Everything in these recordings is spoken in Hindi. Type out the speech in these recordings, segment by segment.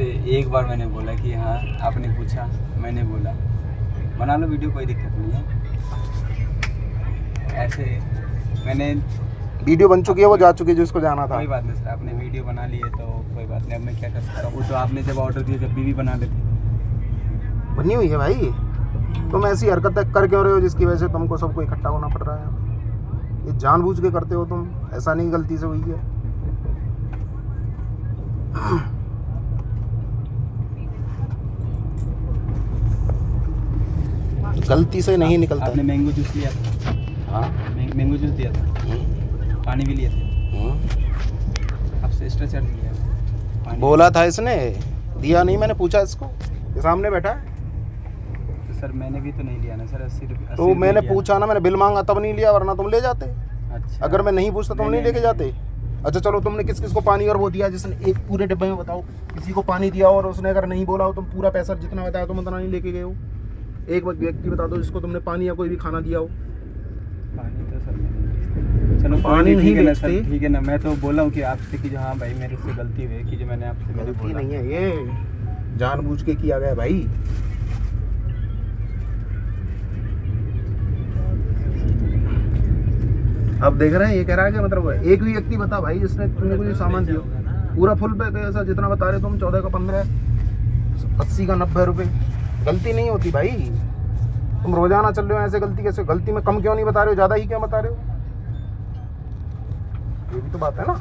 एक बार मैंने बोला कि हाँ आपने पूछा, मैंने बोला बना लो वीडियो, कोई दिक्कत नहीं है। ऐसे मैंने वीडियो बन चुकी है, वो जा चुकी है जिसको जाना था। कोई बात नहीं सर, आपने वीडियो बना ली है तो कोई बात नहीं, अब मैं क्या कर सकता हूँ। वो तो आपने जब ऑर्डर दिया जब भी बना लेते। बनी हुई है भाई, तुम ऐसी हरकतें कर क्यों रहे हो जिसकी वजह से तुमको सबको इकट्ठा होना पड़ रहा है? ये जानबूझ के करते हो तुम, ऐसा नहीं गलती से हुई है। गलती से नहीं निकलता। आपने मैंगो जूस लिया था? हाँ, मैंगो जूस दिया था, पानी भी लिया था, आपसे एक्स्ट्रा चार्ज लिया पानी। बोला था इसने, दिया नहीं। मैंने पूछा इसको, ये सामने बैठा है। तो सर मैंने भी तो नहीं लिया ना सर, 80 रुपये। तो मैंने पूछा ना, मैंने बिल मांगा तब नहीं लिया, वरना तुम ले जाते। अच्छा, अगर मैं नहीं पूछता तुम नहीं लेके जाते। अच्छा चलो, तुमने किस किस को पानी और वो दिया? जिसने एक पूरे डिब्बे में बताओ किसी को पानी दिया और उसने अगर नहीं बोला हो, तुम पूरा पैसा जितना बताया तुम उतना नहीं लेके गए हो। एक व्यक्ति बता दो जिसको तुमने पानी या कोई भी खाना दिया हो। पानी तो सर नहीं, चलो पानी नहीं ठीक है ना बेचते। सर, ठीक है ना। मैं तो बोला हूँ कि आपसे कि जो हाँ भाई मेरे से गलती हुई कि जो मैंने आपसे मैंने गलती बोला नहीं है, ये जानबूझ के किया गया भाई। अब देख रहे हैं, ये कह रहा है कि मतलब एक भी व्यक्ति बता भाई जिसने तुमने कोई सामान दिया पूरा फुल पे ऐसा जितना बता रहे तुम, 14 का 15, 80 का 90 रुपए। गलती नहीं होती भाई, तुम रोजाना चल रहे हो ऐसे, गलती कैसे? गलती में कम क्यों नहीं बता रहे हो, ज्यादा ही क्यों बता रहे हो? ये भी तो बात है ना।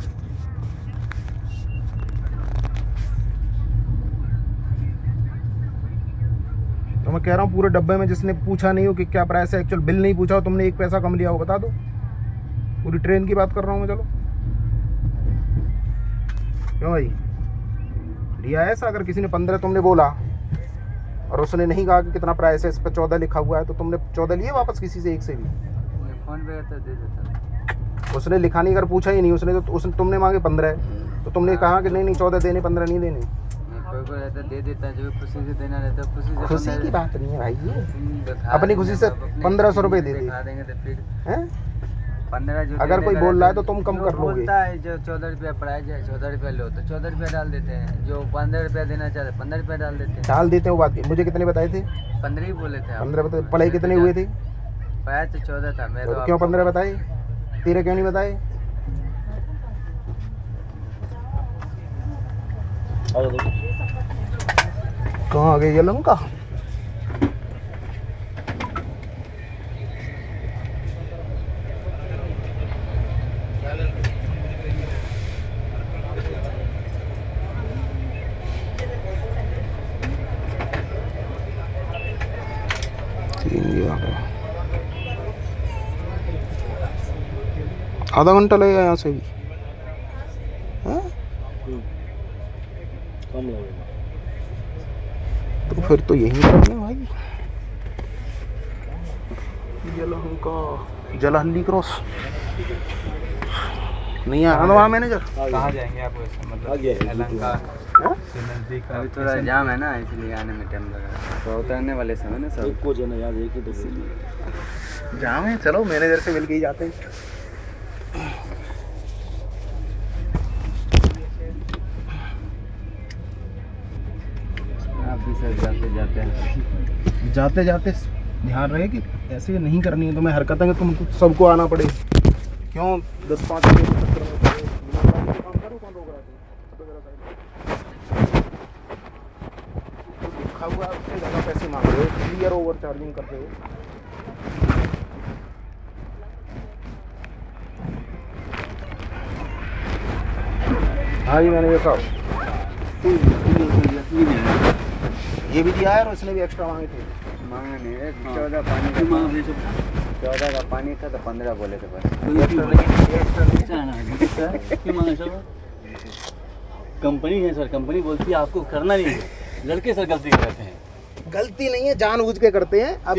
तो मैं कह रहा हूँ पूरे डब्बे में जिसने पूछा नहीं हो कि क्या प्राइस है, एक्चुअल बिल नहीं पूछा हो, तुमने एक पैसा कम लिया हो बता दो। पूरी ट्रेन की बात कर रहा हूँ मैं। चलो क्यों भाई लिया है ऐसा? अगर किसी ने 15 तुमने बोला और उसने नहीं कहा कि कितना प्राइस है, इस पर 14 लिखा हुआ है, तो तुमने 14 लिए वापस किसी से, एक से भी? फोन पे तो दे देता। उसने लिखा नहीं, अगर पूछा ही नहीं उसने, तो उसने तुमने मांगे 15 तो तुमने कहा कि नहीं 14 देने, 15 नहीं देने। कोई रहता दे देता, जो खुशी से देना रहता है खुशी से। खुशी की बात नहीं है भाई, ये अपनी खुशी से 1500 रुपये दे दे देंगे तो फिर हैं? 15 जो अगर कोई बोल रहा है तो तुम कम कर लोगे। बोलता है जो 14 रुपया प्राइस है, 14 रुपया लो तो 14 रुपया डाल देते हैं। जो 15 रुपया देना चाहते 15 रुपया डाल देते हैं। डाल देते हो बात। मुझे कितने बताए थे? 15 ही बोले थे। 15 बताए। पढ़ाई कितने हुए थे? प्राइस तो 14 था। मैं तो क्यों 15 बताए? तेरे क्यों नहीं बताए? कहाँ आ गई ये लंका? आधा घंटा लगेगा यहाँ से भी? हाँ? कम लगेगा तो फिर तो यही करना भाई। जलहल्ली क्रॉस नहीं आ रहा मैनेजर। कहाँ जाएंगे आप वैसे? मतलब लंका से नजदीक। अभी थोड़ा जाम है ना, इसलिए आने में टाइम लगा। तो उतरने वाले समय ना सब को जना याद एक ही तो जाम है। चलो मैनेजर से मिल के ही जाते हैं। आप भी सर जाते जाते ध्यान रहे कि ऐसे नहीं करनी है तुम्हें हरकतें, तुमको सबको आना पड़े। क्यों 10-5 रुपये के चक्कर में काम करो? कौन रोक रहा है? लिखा हुआ है, उससे ज़्यादा पैसे मांग रहे हो, क्लियर ओवर चार्जिंग करते हो। हाँ जी मैनेजर साहब, ये भी दिया है और इसने भी एक्स्ट्रा मांगे थे। मांगा नहीं है। 14 पानी का 14 का पानी था तो 15 बोले थे बस। कंपनी है सर, कंपनी बोलती है आपको करना नहीं है। लड़के सर गलती करते हैं। गलती नहीं है, जानबूझ के करते हैं। अब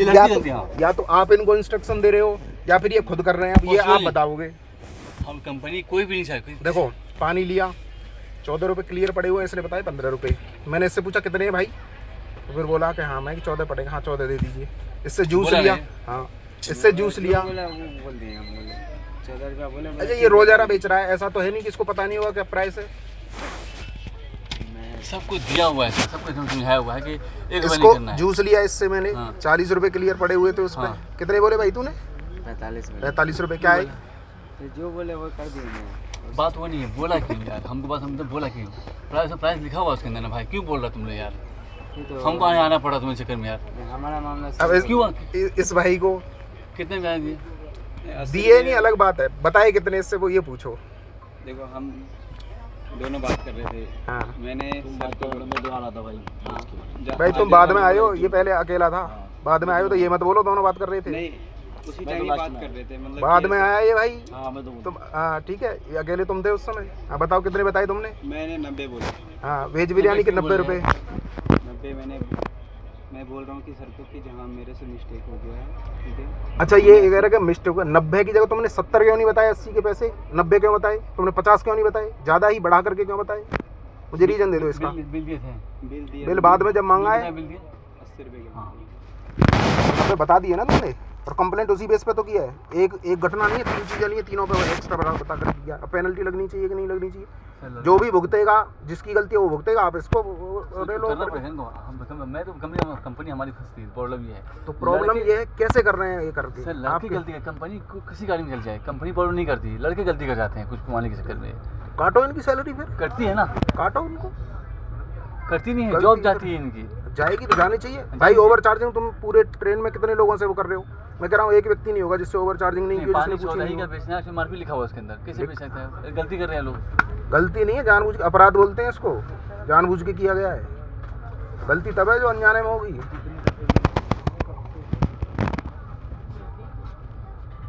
या तो आप इनको इंस्ट्रक्शन दे रहे हो या फिर ये खुद कर रहे हैं। अब ये आप बताओगे। हम कंपनी कोई भी नहीं सर। देखो पानी लिया 14 रुपये क्लियर पड़े हुए, इसने बताए 15 रुपये। मैंने इससे पूछा कितने हैं भाई, तो फिर बोला कि हाँ मैं 14 पड़ेगा। हाँ 14 दे दीजिए। इससे जूस लिया, हाँ इससे जूस लिया। बोल दिए हम, बोले 14 रुपया बोले। अच्छा ये रोजाना बेच रहा है, ऐसा तो है नहीं कि इसको पता नहीं होगा क्या प्राइस है? मैं सब कुछ दिया हुआ है सर, सब कुछ समझाया हुआ है कि एक रुपया नहीं इसको करना है। जूस लिया इससे मैंने, हाँ। 40 रुपए क्लियर पड़े हुए थे उस पे। हाँ। कितने बोले भाई तूने? 45 मिनट 45 रुपए। क्या है? तो जो बोले वो कर दिए। बात वो नहीं है, बोला क्यों यार हमको? बात हमने बोला क्यों? प्राइस लिखा हुआ उसके अंदर ना भाई, क्यों बोल रहा तुमने यार? हमको यहाँ आना पड़ा तुम्हें चक्कर में यार। हमारा मामला अब क्यों? इस भाई को कितने में दिए? दिए नहीं अलग बात है, बताए कितने इससे वो ये पूछो। देखो हम दोनों बात कर रहे थे। हाँ। मैंने सर को दो आ रहा था भाई। भाई तुम बाद में आए हो, ये पहले अकेला था, बाद में आए हो तो ये मत बोलो दोनों बात कर रहे थे। नहीं उसी टाइम ही बात कर रहे थे, मतलब बाद में आया ये भाई। हाँ मैं तो तुम हाँ ठीक है, ये अकेले तुम थे उस समय। हाँ बताओ कितने बताए तुमने? मैंने 90 बोले। हाँ वेज बिरयानी के 90 रुपए। 90 मैं बोल रहा हूँ कि सर को कि जहाँ मेरे से मिस्टेक हो गया है, ठीक है। अच्छा ये कह रहे कि मिस्टेक हुआ, 90 की जगह तुमने 70 क्यों नहीं बताए? 80 के पैसे 90 क्यों बताए? तुमने 50 क्यों नहीं बताए? ज़्यादा ही बढ़ा करके क्यों बताए? मुझे रीजन दे दो इसका। बिल दिए थे। बिल दिया। बिल बाद में जब मांगा है बिल दिए 80 रुपये के। हाँ। तो बता दिए ना तुमने, और कंप्लेंट उसी बेस पे तो किया है। एक घटना नहीं है, 3 चीज़ें नहीं है, तीनों पे एक्स्ट्रा बता कर दिया। अब पेनल्टी लगनी चाहिए कि नहीं लगनी चाहिए? जो भी भुगतेगा, जिसकी गलती है वो भुगतेगा। आप इसको रेलो। मैं तो कंपनी हमारी फंसती है, प्रॉब्लम ये है। तो प्रॉब्लम ये है कैसे कर रहे हैं ये करके? सर लड़की गलती है, कंपनी किसी गाड़ी में चल जाए, कंपनी प्रॉब्लम नहीं करती, लड़के गलती कर जाते हैं कुछ कमाने के चक्कर में। काटो इनकी सैलरी, फिर करती है ना, काटो उनको। करती नहीं है, गलती जॉब जाती है इनकी। जाएगी तो जानी चाहिए भाई। ओवर चार्जिंग तुम पूरे ट्रेन में कितने लोगों से वो कर रहे हो? मैं कह रहा हूँ एक व्यक्ति नहीं होगा जिससे ओवर चार्जिंग नहीं की, जिसने पानी पूछी चौराही नहीं का हो। बेचना है, उसमें मार्केट लिखा हुआ है उसके अंदर, कैसे बेच सकते हैं? गलती कर रहे हैं लोग। गलती नहीं है, जानबूझ के अपराध बोलते हैं इसको, जानबूझ के किया गया है। गलती तब है जो अनजाने में होगी।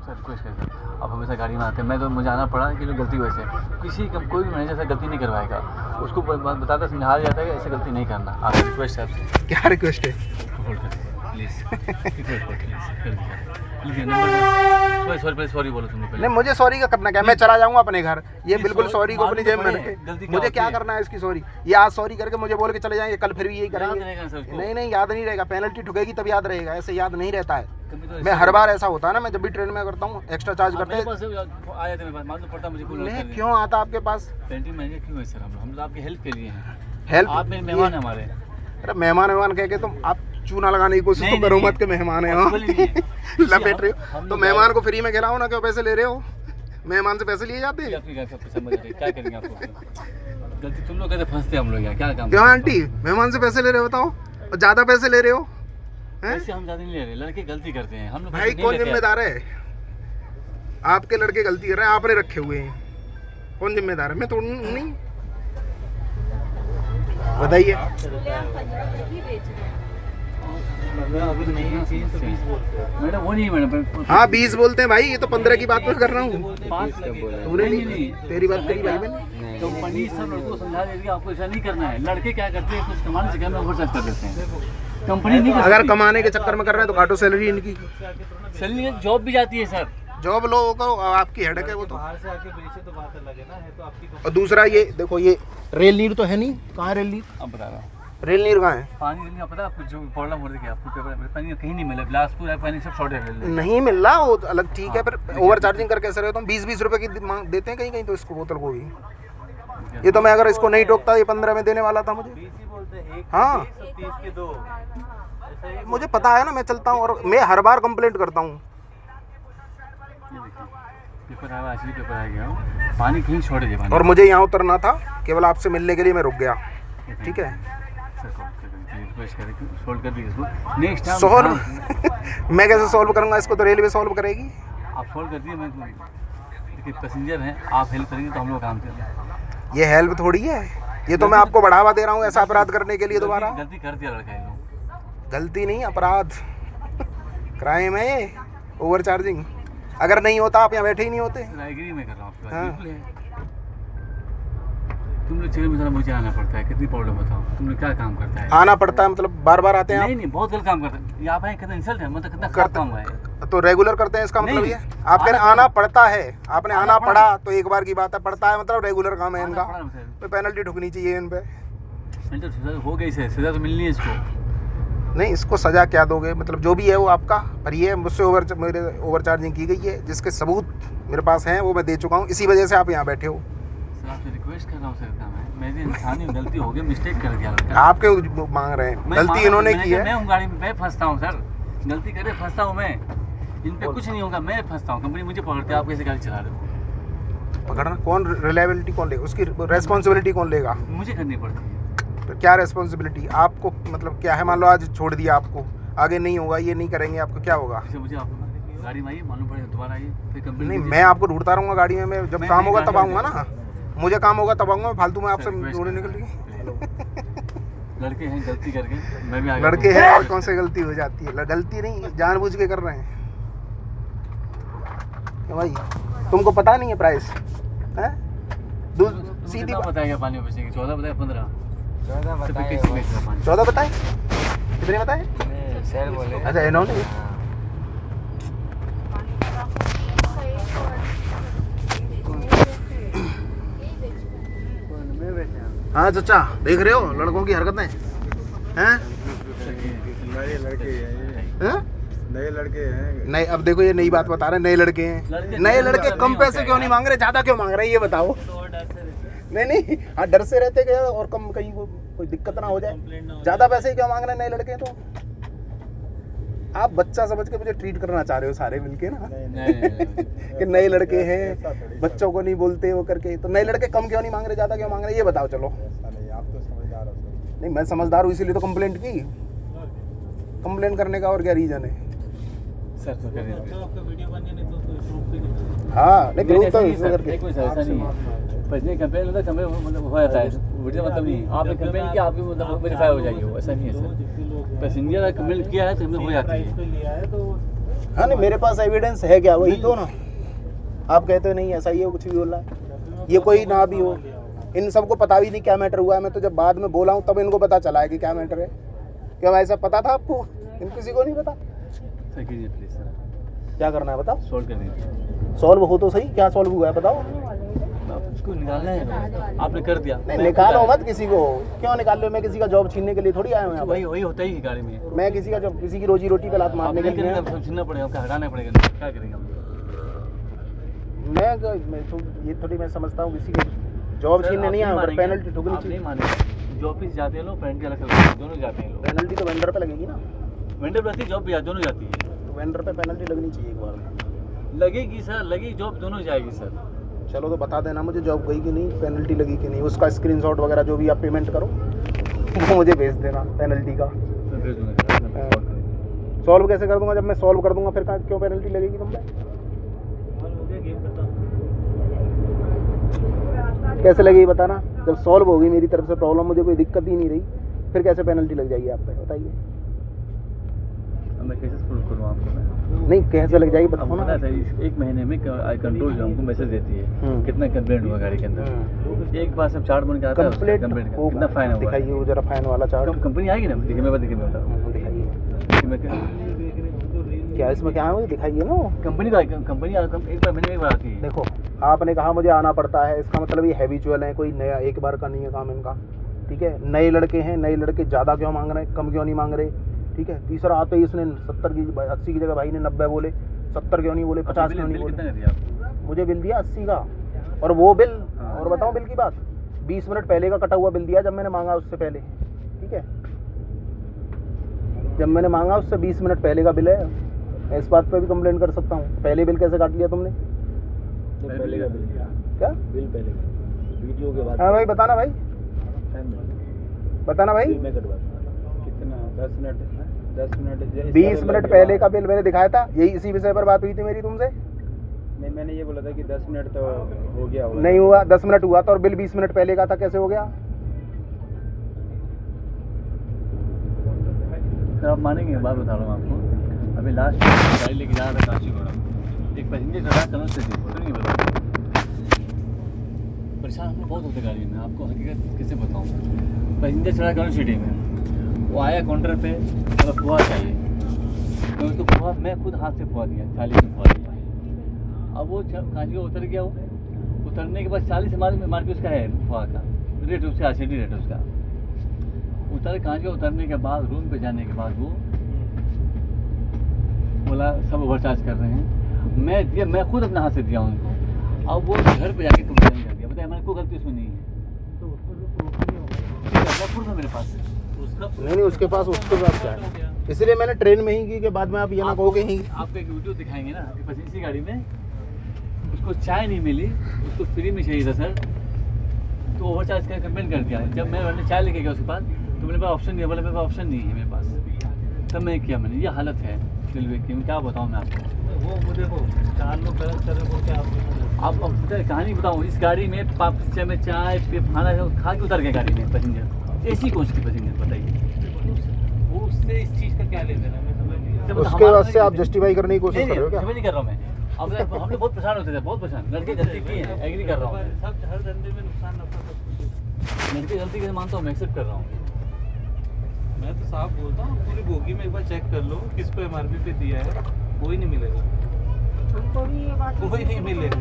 सर रिक्वेस्ट करता हूं, अब हमेशा गाड़ी में आते हैं, मैं तो मुझे आना पड़ा कि लोग गलती वैसे कोई भी मैनेजर ऐसा गलती नहीं करवाएगा, उसको बताता समझाया जाता है कि ऐसे गलती नहीं करना। आप रिक्वेस्ट है आपसे। क्या रिक्वेस्ट है? होल्ड कर प्लीज़ सॉरी बोलो तुमने पहले। नहीं मुझे सॉरी का करना क्या, मैं चला जाऊंगा अपने घर। ये नहीं, बिल्कुल सॉरी को अपनी जेब में गलती रखे। क्या मुझे क्या होती है? करना है इसकी सॉरी? ये आज सॉरी करके मुझे बोल के चले जाएंगे, कल फिर भी यही याद करेंगे। रहेगा सर उसको। नहीं याद नहीं रहेगा, पेनल्टी ठुकेगी तब याद रहेगा, ऐसे याद नहीं रहता है। कभी तो मैं हर बार ऐसा होता है ना, मैं जब भी ट्रेन में करता हूँ एक्स्ट्रा चार्ज करते हैं। आया था मेरे पास, मालूम पड़ता मुझे कोई नहीं क्यों आता आपके पास? पेंटिंग मैनेजर क्यों है सर? हम लोग आपकी हेल्प के लिए हैं। हेल्प? आप मेरे मेहमान हैं हमारे। अरे मेहमान कह के तुम आप चूना लगाने की कोशिश तो करो मत के मेहमान है हाँ। लपेट रहे हो तो मेहमान को फ्री में खिलाओ ना, क्यों पैसे ले रहे हो? मेहमान से पैसे लिए जाते हैं? क्या करेंगे आपको? गलती तुम लोग कहते फंसते हम लोग, क्या काम? क्यों आंटी मेहमान से पैसे ले रहे हो बताओ? और ज्यादा पैसे ले रहे हो? ऐसे हम ज्यादा नहीं ले रहे, लड़के गलती करते हैं, हम लोग भाई कौन जिम्मेदार है? आपके लड़के गलती कर रहे हैं, आपने रखे हुए हैं, कौन जिम्मेदार है? मैं तो नहीं। बताइए। मैडम वो नहीं मैडम। हाँ 20 बोलते हैं भाई, ये तो 15 की बात मैं कर रहा हूँ। तूने नहीं, तेरी बात करी भाई मैंने। कंपनी सब लड़कों को समझा देती है आपको ऐसा नहीं करना है। लड़के क्या करते हैं, कुछ कमाने से ओवर चार्ज कर देते हैं। कंपनी नहीं अगर कमाने के चक्कर में कर रहे हैं तो काटो सैलरी इनकी। सैलरी जॉब भी जाती है सर। जॉब लोगों को आपकी हेडेक है वो तो। बाहर से आके बेचे तो बात अलग है ना, है तो आपकी। और दूसरा ये देखो, ये रेल नीर तो है नहीं, कहाँ है रेल नीर? अब बता रहा हूँ, रेल नीर कहाँ है? पानी नहीं पता आपको, जो प्रॉब्लम हो रही है आपको पानी कहीं नहीं मिला, बिलासपुर है पानी सब शॉर्ट है। नहीं मिल रहा वो अलग ठीक है, फिर ओवर चार्जिंग करके कैसे रहे हो तुम? 20-20 रुपए की मांग देते हैं कहीं तो इसको बोतल को भी। ये तो मैं अगर इसको नहीं टोकता ये 15 में देने वाला था मुझे। हाँ मुझे पता है ना, मैं चलता हूँ और मैं हर बार कंप्लेंट करता हूँ। पेपर आया, असली पेपर आ गया, पानी कहीं छोड़ दिया। और मुझे यहाँ उतरना था केवल आपसे मिलने के लिए, मैं रुक गया। ठीक है सोल्व कर दीजिए इसको नेक्स्ट टाइम। सोल्व मैं कैसे सोल्व करूँगा इसको? तो रेलवे सोल्व करेगी। आप सोल्व कर दिए, मैं देखिए पैसेंजर हैं, आप हेल्प करेंगे तो हम लोग काम करेंगे। ये हेल्प थोड़ी है, ये तो मैं आपको बढ़ावा दे रहा हूँ ऐसा अपराध करने के लिए दोबारा। गलती कर दिया लड़का, ये लोग गलती नहीं अपराध, क्राइम है ये, ओवर चार्जिंग। अगर नहीं होता आप यहाँ बैठे ही नहीं होते। एग्री मैं कर रहा हूँ आपकी बात, हाँ। बिल्कुल है। तुम लोग चक्कर में जरा मुझे आना पड़ता है, कितनी प्रॉब्लम बताओ, तुम लोग क्या काम करता है? आना पड़ता है मतलब बार बार आते हैं नहीं नहीं, बहुत गलत काम करते हैं। यहाँ पे कितना इंसल्ट है, मतलब कितना खराब काम है। आप? तो रेगुलर करते हैं इसका मतलब नहीं, ये? आप कह रहे आना पड़ता है, आपने आना पड़ा तो एक बार की बात है, पड़ता है मतलब रेगुलर काम है इनका, तो पेनल्टी ठुकनी चाहिए इन पे। हो गई सजा तो मिलनी है इसको। नहीं इसको सजा क्या दोगे? मतलब जो भी है वो आपका, पर ये मुझसे ओवर चार्जिंग की गई है, जिसके सबूत मेरे पास हैं वो मैं दे चुका हूँ, इसी वजह से आप यहाँ बैठे हो। सर आपसे रिक्वेस्ट कर रहा हूँ सर, मेरी इंसानी गलती हो गई, मिस्टेक कर दिया लड़का। आप क्यों मांग रहे हैं? गलती इन्होंने की है। मैं हूँ गाड़ी में, मैं फंसता हूँ सर, गलती करे फंसता हूँ मैं, इन पे कुछ नहीं होगा, मैं फंसता हूँ, कंपनी मुझे पकड़ती है, आप कैसे गाड़ी चला रहे हो? पकड़ना कौन, रिलायबिलिटी कौन लेगा, उसकी रेस्पॉन्सिबिलिटी कौन लेगा? मुझे करनी पड़ती है। तो क्या रेस्पॉन्सिबिलिटी आपको, मतलब क्या है? मान लो आज छोड़ दिया आपको, आगे नहीं होगा, ये नहीं करेंगे, आपको क्या होगा? जैसे मुझे आपको गाड़ी में आइए, मालूम पड़ेगा दोबारा आइए, फिर कंपनी नहीं, मैं आपको ढूंढता रहूँगा गाड़ी में, मैं जब काम होगा तब आऊँगा ना, मुझे काम होगा तब आऊँगा, फालतू में आपसे ढूंढने निकल रही है। लड़के हैं गलती करके, मैं भी लड़के हैं और कौन सी गलती हो जाती है? गलती नहीं, जानबूझ के कर रहे हैं भाई। तुमको पता नहीं है प्राइस है? सीधी बताएगा पानी बचे की 14 बताए 15 14 बताए, कितने बताए? सर बोले। अच्छा इन्होंने हाँ चाचा, देख रहे हो लड़कों की हरकतें हैं? नए लड़के हैं, नए लड़के हैं। नहीं, अब देखो ये नई बात बता रहे हैं, नए लड़के हैं। नए लड़के कम पैसे क्यों नहीं मांग रहे, ज्यादा क्यों मांग रहे हैं ये बताओ? नहीं, हाँ डर से रहते क्या, और कम कहीं कोई दिक्कत ना हो जाए, ज्यादा पैसे क्यों मांग रहे हैं नए लड़के? तो आप बच्चा समझ के मुझे ट्रीट करना चाह रहे हो सारे मिलके ना, कि नए लड़के हैं, बच्चों को नहीं बोलते वो करके। तो नए लड़के कम क्यों नहीं मांग रहे, ज्यादा क्यों मांग रहे, ये बताओ। चलो आप तो समझदार हो। नहीं, मैं समझदार हूँ, इसीलिए तो कंप्लेंट की। कंप्लेन करने का और क्या रीजन है? सर तो करिए आपका वीडियो बन जाने तो हाँ नहीं, ग्रुप तो ऐसा नहीं है, पर नहीं कंप्लेन होता, कंप्लेन मतलब हो जाता है, वीडियो मतलब नहीं, आपने कंप्लेन किया आपकी मतलब वेरीफाई हो जाएगी, वो ऐसा नहीं है सर। पैसेंजर ने कंप्लेन किया है तो हमें हो जाती है। हाँ नहीं, मेरे पास एविडेंस है क्या, वही तो ना। आप कहते हो नहीं ऐसा ही है, कुछ भी बोल रहा है, ये कोई ना भी हो, इन सबको पता भी नहीं क्या मैटर हुआ है। मैं तो जब बाद में बोला हूँ तब इनको पता चला है कि क्या मैटर है। क्या भाई साहब पता था आपको? इन किसी को नहीं पता। सर कीजिए प्लीज सर, क्या करना है बताओ? सॉल्व कर दीजिए। सॉल्व हो तो सही, क्या सॉल्व हुआ है बताओ? उसको निकालना है, आपने कर दिया। नहीं निकालो मत किसी को, क्यों निकाल लो? मैं किसी का जॉब छीनने के लिए थोड़ी आया हूँ यहाँ वही वही होता ही गाड़ी में। पर। मैं किसी का जॉब, किसी की रोजी रोटी पे लात मारने के लिए सब छीनना पड़ेगा, आपका हटाना पड़ेगा, क्या करेंगे हम? मैं तो ये थोड़ी मैं समझता हूँ किसी की जॉब छीनने नहीं आया हूँ, पर पेनल्टी ठुकनी चाहिए। जो ऑफिस जाते हैं लोग, पेनल्टी अलग अलग दोनों जाते हैं लोग। पेनल्टी तो वेंडर पे लगेगी ना, वेंडर पे जॉब भी दोनों जाती है, तो वेंडर पे पेनल्टी लगनी चाहिए एक बार। लगेगी सर, लगेगी जॉब दोनों जाएगी सर। चलो तो बता देना मुझे जॉब गई कि नहीं, पेनल्टी लगी कि नहीं, उसका स्क्रीनशॉट वगैरह जो भी आप पेमेंट करो वो मुझे भेज देना पेनल्टी का। सॉल्व कैसे कर दूंगा? जब मैं सॉल्व कर दूंगा फिर क्यों पेनल्टी लगेगी तुम पे? कैसे लगेगी बताना? जब सॉल्व होगी मेरी तरफ से प्रॉब्लम, मुझे कोई दिक्कत ही नहीं रही, फिर कैसे पेनल्टी लग जाएगी आप पे बताइए? मैं कैसे प्रूफ करूँ आपको? मैं नहीं कैसे लग जाएगी बताओ ना। एक महीने में आई कंट्रोल जो हमको मैसेज देती है कितना कंप्लेंट हुआ गाड़ी के अंदर, एक बार सब चार्ट बन के आता है कंप्लेंट का कितना फाइन हुआ। दिखाइए वो जरा फाइन वाला चार्ट। कंपनी आएगी ना, देखिए मैं बताऊँ, दिखाइए क्या इसमें क्या है, दिखाइए ना। कंपनी का कंपनी एक बार महीने में एक बार आती है। देखो आपने कहा मुझे आना पड़ता है, इसका मतलब ये हैबिचुअल है, कोई नया एक बार का नहीं है काम इनका, ठीक है। नए लड़के हैं, नए लड़के ज़्यादा क्यों मांग रहे हैं, कम क्यों नहीं मांग रहे, ठीक है। तीसरा आते ही इसने 70 की 80 की जगह भाई ने 90 बोले, 70 क्यों नहीं बोले, 50 क्यों नहीं बोले? मुझे बिल दिया 80 का, और वो बिल और बताऊँ बिल की बात, 20 मिनट पहले का कटा हुआ बिल दिया जब मैंने मांगा उससे पहले, ठीक है। जब मैंने मांगा उससे 20 मिनट पहले का बिल है। मैं इस बात पे भी कंप्लेंट कर सकता हूँ, पहले बिल कैसे काट लिया तुमने? पहले का बिल क्या बिल पहले वीडियो के बाद? हाँ भाई बताना भाई, बताना भाई। मैं कितना 10 मिनट 20 मिनट पहले का बिल मैंने दिखाया था, यही इसी विषय पर बात हुई थी मेरी तुमसे। नहीं मैंने ये बोला था कि 10 मिनट तो हो गया होगा। नहीं हुआ, 10 मिनट हुआ था और बिल 20 मिनट पहले का था, कैसे हो गया? सर आप मानेंगे, बात बता रहा हूँ आपको, अभी लास्ट गाड़ी लेके जा रहा था काशीगुड़ा, एक पैसेंजर चढ़ा कनौर से थी, नहीं बता परेशान हम लोग बहुत होते गाड़ी में, आपको हकीकत कैसे बताऊँ। पैसेंजर चढ़ा कनौर सिटी में, वो आया काउंटर पे, मतलब पोहा चाहिए, तो उसको पोहा मैं खुद हाथ से पोहा दिया, 40 में पोहा दिया। अब वो काशीगुड़ा उतर गया, वो उतरने के बाद 40 मार के उसका है पोहा का रेट, उसका आसिडी रेट उसका उतर। कांचगुड़ा उतरने के बाद रूम पे जाने के बाद वो बोला सब ओवरचार्ज कर रहे हैं, मैं खुद अपने हाथ से दिया उनको। अब वो घर पे जाके कंप्लेन कर दिया, पे हमारी कोई गलती उसमें नहीं है। तो उसको जो प्रूफ नहीं होगा प्रूफ है मेरे पास। उसका नहीं उसके पास क्या है, इसलिए मैंने ट्रेन में ही की कि बाद में आप ये ना कहो कि ही आपको एक वीडियो दिखाएंगे ना कि बस इसी गाड़ी में उसको चाय नहीं मिली, उसको फ्री में चाहिए था सर, तो ओवरचार्ज का कंप्लेंट कर दिया। जब मैं चाय लेके गया उसके पास तो मेरे पास ऑप्शन नहीं है, बोले मेरे पास ऑप्शन नहीं है मेरे पास, तब मैं किया। मैंने ये हालत है रेलवे की, क्या बताऊँ मैं आपको। वो मुझे को 4 लोग गलत कर रहे हो क्या आप अब कहानी बताऊँ, इस गाड़ी में पापचा में चाय पे खाना खा के उतर गए गाड़ी में पैसेंजर, एसी कौन सी पैसेंजर बताइए, वो उससे इस चीज़ का क्या लेना है, मैं समझ नहीं आया। उसके बाद से आप जस्टिफाई करने की कोशिश कर रहे हो क्या? नहीं कर रहा हूँ मैं। अब हम लोग बहुत परेशान होते थे, बहुत परेशान। लड़के गलती की है, एग्री कर रहा हूँ मैं। सब हर धंधे में नुकसान नफा सब कुछ है। लड़के गलती के मानता हूँ, मैं एक्सेप्ट कर रहा हूँ। मैं तो साफ बोलता हूँ, पूरी बोगी में एक बार चेक कर लो किस पे MRP पे दिया है, कोई नहीं मिलेगा, कोई नहीं मिलेगा।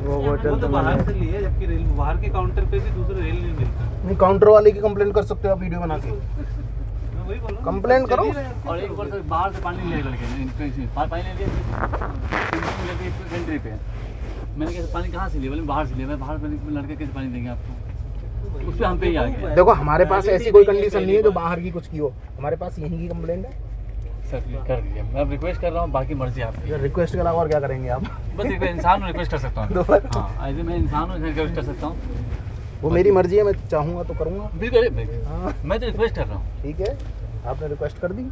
वो वो तो बाहर से लिए, जबकि रेल बाहर के काउंटर पे भी दूसरे रेल नहीं मिलता। नहीं, काउंटर वाले की कंप्लेंट कर सकते हो आप वीडियो बना के, मैं वही बोल रहा हूँ, कंप्लेंट करो। और एक बार बाहर से पानी ले लड़के, पानी ले लिया एंट्री पे। मैंने कहा पानी कहाँ से लिया, बोले बाहर से लिया। मैं बाहर लड़के कैसे पानी देंगे आपको, उस पर हम पे ही आ गए। देखो हमारे पास ऐसी कोई कंडीशन नहीं है जो बाहर की कुछ की हो, हमारे पास यहीं की कंप्लेंट है। सर कर दिया, मैं रिक्वेस्ट कर रहा हूँ, बाकी मर्जी आपकी। रिक्वेस्ट के अलावा और क्या करेंगे आप? बस एक इंसान रिक्वेस्ट कर सकता हूँ। तो हाँ, ऐसे मैं इंसान हूँ, रिक्वेस्ट कर सकता हूँ। वो मेरी मर्जी है, मैं चाहूँगा तो करूँगा। बिल्कुल, हाँ मैं तो रिक्वेस्ट कर रहा हूँ। ठीक है, आपने रिक्वेस्ट कर दी।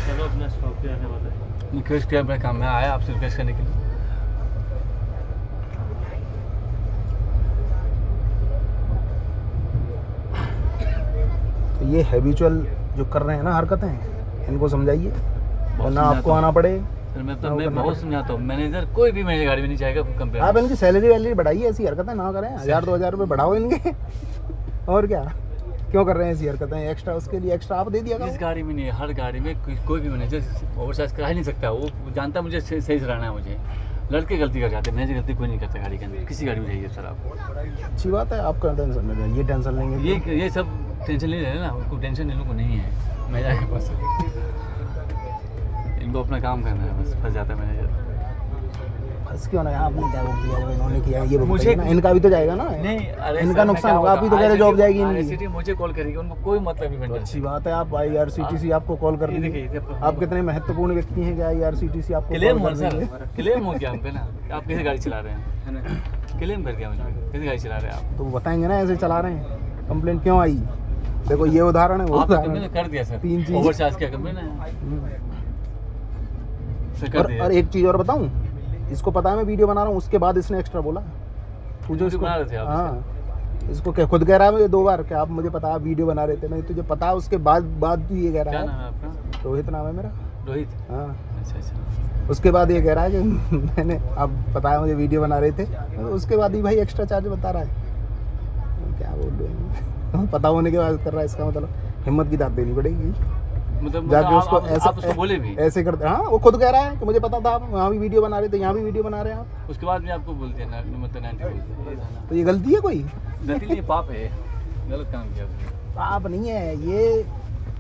चलो अपना स्टॉप पे आने वाला है। रिक्वेस्ट किया, मेरा काम, मैं आया आपसे रिक्वेस्ट करने के लिए। ये हैबिचुअल जो कर रहे हैं ना हरकतें, इनको समझाइए, वरना आपको आना पड़े। सर मैं बहुत समझाता हूँ, मैनेजर कोई भी मेरी गाड़ी में नहीं चाहेगा कंपेयर। आप इनकी सैलरी वैलरी बढ़ाइए, ऐसी हरकतें ना करें। 1000-2000 रुपये बढ़ाओ इनके। और क्या, क्यों कर रहे हैं ऐसी हरकतें? एक्स्ट्रा उसके लिए एक्स्ट्रा आप दे दिया इस गाड़ी में नहीं, हर गाड़ी में कोई भी मैनेजर ओवरचार्ज करा ही नहीं सकता। वो जानता है मुझे सही से रहना है। मुझे लड़के गलती कर जाते हैं, मैनेजर गलती कोई नहीं करता गाड़ी के अंदर, किसी गाड़ी में जाइए सर आप। अच्छी बात है, आपका टेंशन नहीं है, ये टेंशन लेंगे। ये सब टेंशन नहीं रहे ना, उनको टेंशन इन लोगों को नहीं है। मैनेजर के पास इनको अपना काम करना है, बस फंस जाता है मैनेजर। बस क्यों ना, आपने क्या बोल दिया, इन्होंने किया ये मुझे ना, इनका भी तो जाएगा ना। नहीं, अरे इनका नुकसान होगा, आप ही तो कह रहे जॉब जाएगी इनकी। मुझे कॉल करेगी, उनको कोई मतलब नहीं। तो अच्छी बात है, आप IRCTC आपको कॉल कर रही है। आप कितने महत्वपूर्ण व्यक्ति हैं कि IRCTC आपको क्लेम कॉल हो कर रही है। सर, क्लेम हो गया हम पे ना, आप कैसे गाड़ी चला रहे हैं, है ना? क्लेम कर दिया मुझे, कैसे गाड़ी चला रहे हैं आप। तो बताएंगे ना ऐसे चला रहे हैं, कंप्लेंट क्यों आई। देखो ये उदाहरण है, वो आप उदाहरण कंप्लेन कर दिया सर, 3 चीज। ओवरचार्ज किया कंप्लेन है सर, कर दिया। और एक चीज़ और बताऊं, इसको पता है मैं वीडियो बना रहा हूँ, उसके बाद इसने एक्स्ट्रा बोला। पूछो इसको। बना रहे थे आप हाँ, इसको क्या खुद कह रहा है मुझे 2 बार कि आप मुझे पता आप वीडियो बना रहे थे। नहीं तुझे पता है, उसके बाद तू ये कह रहा क्या है। नाम है आपका? रोहित नाम है मेरा। रोहित। हाँ, अच्छा अच्छा। उसके बाद ये कह रहा है कि मैंने अब बताया मुझे वीडियो बना रहे थे, तो उसके बाद ही भाई एक्स्ट्रा चार्ज बता रहा है। क्या बोल रहे हैं, पता होने के बाद कर रहा है, इसका मतलब हिम्मत की दाद देनी पड़ेगी। मतलब जाके उसको आप उसको बोले भी? ऐसे करते। हाँ, वो खुद कह रहा है कि मुझे पता था, आप वहाँ भी वीडियो बना रहे थे, यहाँ भी वीडियो बना रहे हैं आप। उसके बाद भी आपको बोलते हैं ना, मतलब 90 बोलते हैं। तो ये गलती है कोई? गलती नहीं, पाप है, गलत काम किया उसने। पाप नहीं है ये,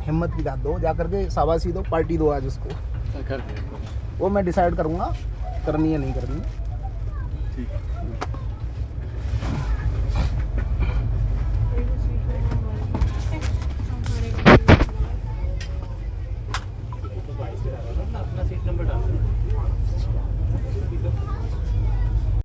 हिम्मत की दाद दो, जा करके शाबाशी दो, पार्टी दो आज उसको। सर कर दिया। वो मैं डिसाइड करूँगा करनी है नहीं करनी। ठीक है।